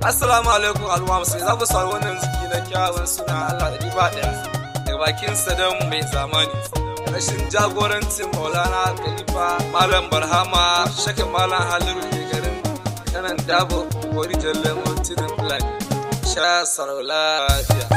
Assalamu alaikum al'umma sai za ku saurari wannan ziki na kyawun suna Allah da riba ɗaya daga bakin Saddam mai zamani. Rashin jagorancin Maulana Khalifa Malam Barhama Shakin Malam Haliru ke garin kanan Dabo Gori Jalle Mountain Plan. Sha sarau lafiya.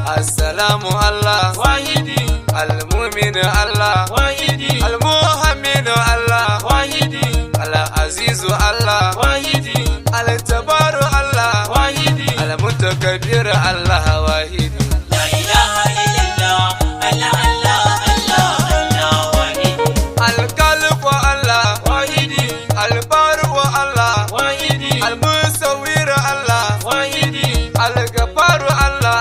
Assalamu Allah wahidi al-mu'min Allah wahidi al-muhammin Allah wahidi al-aziz Allah wahidi al-jabbar Allah wahidi al-mutakabbir Allah wahidi la ilaha illallah Allah Allah Allah Allah wahidi al-khaliq Allah wahidi al-bar Allah wahidi al-musawwir Allah wahidi al-ghaffar Allah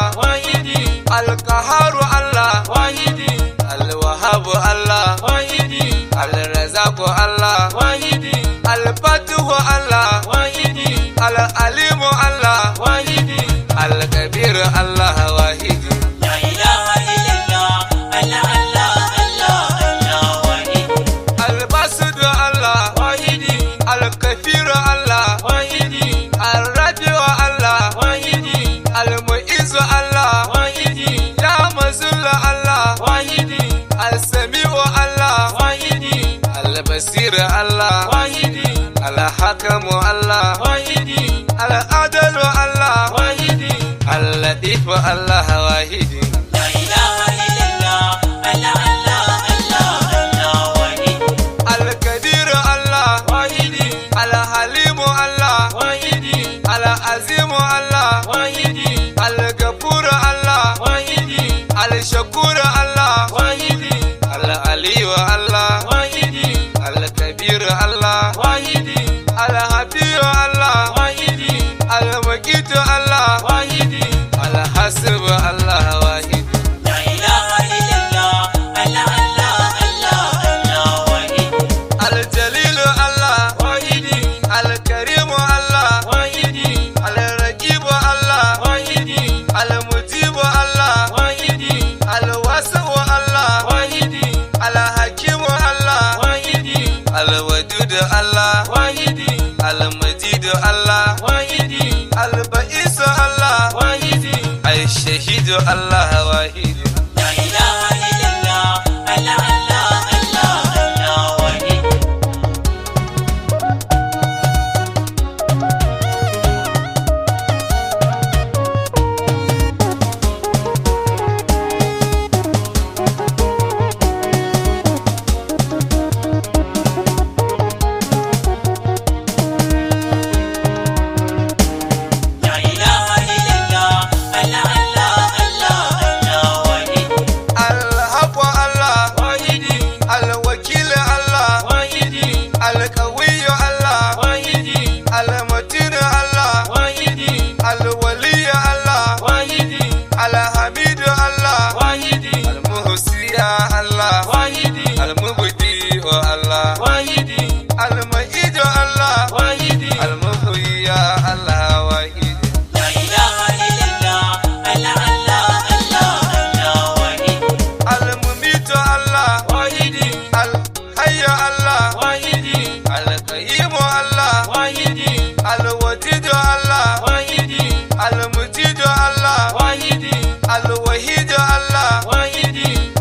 Al-Qaharu Allah wahidi Al-Wahhabu Allah wahidi Al-Razaqu Allah wahidi Al-Fatihu Allah wahidi Al-Alimu Allah wahidi Al-Kabir Allah wahidi la ilaha illallah Allah Allah Allah Allah wahidi Al-Basid Allah wahidi Al-Kafir Allah wahidi Al-Rabi Allah wahidi Al-Mu'izz Allah Al-Basir Allah wahidi Al-Hakamu Allah wahidi Al-Adalu Allah wahidi Al-Latif Allah wahidi la ilaha illallah Allah Allah Allah Allah wahidi Al-Qadir Allah wahidi Al-Halim Allah wahidi Al-Azim Allah wahidi Al-Ghafur Allah wahidi Al-Shakur Allah wahidi Al-Ali Allah Al-Kabir Allah wahidi Al-Hafiz Allah wahidi Al-Muqit Allah wahidi Al-Hasib Allah wahidi la ilaha illallah Allah Allah Allah Allah wahidi Al-Jalil Allah wahidi Al-Karim Allah wahidi Al-Raqib Allah wahidi Al-Mujib Allah wahidi Al-Wasi' Allah wahidi Al-Hakim Allah Al-Wadud Allah wahidi Al-Majid Allah wahidi Al-Ba'is Allah wahidi Al-Shahid Allah wahidi la ilaha illallah Allah Allah Allah Allah wahidi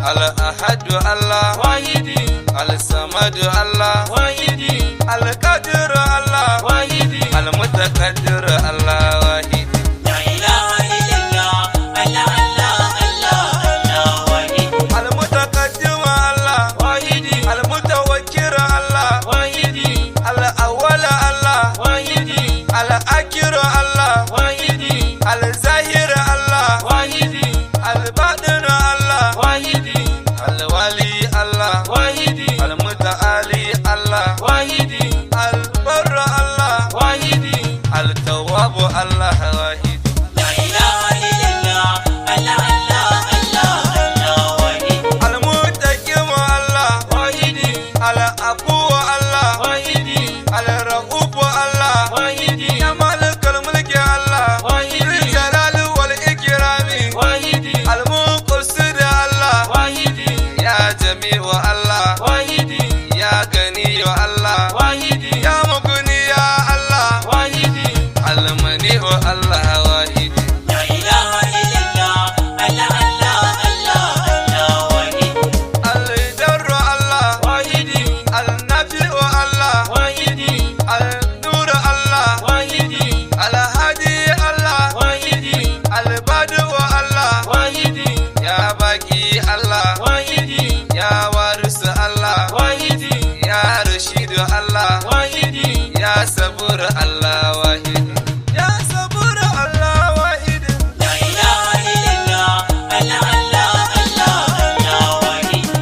Al-Ahad Allah wahidi Al-Samad Allah wahidi Al-Qadir Allah wahidi Al-Mutakaddir Allah wahidi la ilaha illallah Allah Allah Allah Allah wahidi Al-Mutakaddim Allah wahidi Al-Mutawakkir Allah wahidi Al-Awwal Allah wahidi Al-Akhir Allah wahidi Al-Zahir Allah wahidi Al-Batin Allah wahidi Al-Wali Allah Allah wahidi al-muta'ali Allah wahidi al-barra Allah wahidi al-tawwab Allah wahidi la ilaha illallah Allah Allah Allah Allah wahidi al-muttaqim Allah wahidi al-afu Allah wahidi al-ra'uf Allah wahidi ya malikal mulki Allah wahidi jalal wal ikrami wahidi al-muqsid Allah wahidi ya jami'u Allah wahidi ya gani Allah wahidi ya mugni ya Allah wahidi al-mani'u Allah wahidi la ilaha illallah Allah Allah Allah Allah wahidi al-darru Allah wahidi al-nafi'u Allah wahidi al-nur Allah wahidi al-hadi Allah wahidi al-badu Allah wahidi ya baki Allah wahidi ya waris Allah wahidi ya rashid Allah wahidi ya sabur Allah wahidi ya sabur Allah wahidi la ilaha illallah Allah Allah Allah Allah wahidi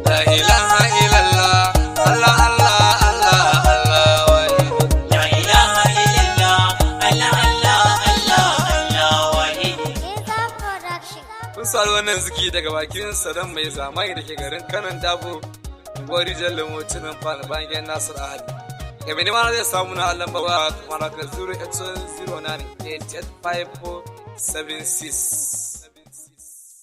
la ilaha illallah Allah Allah Allah Allah wahidi la ilaha illallah Allah Allah Allah Allah wahidi kun sari wannan ziki daga bakin sadan mai zamani da ke garin kanan dabo gwari jallo mutumin fana bayan nasir ahali ga mini mana zai samu na lamba ba kuma na ka 08098854776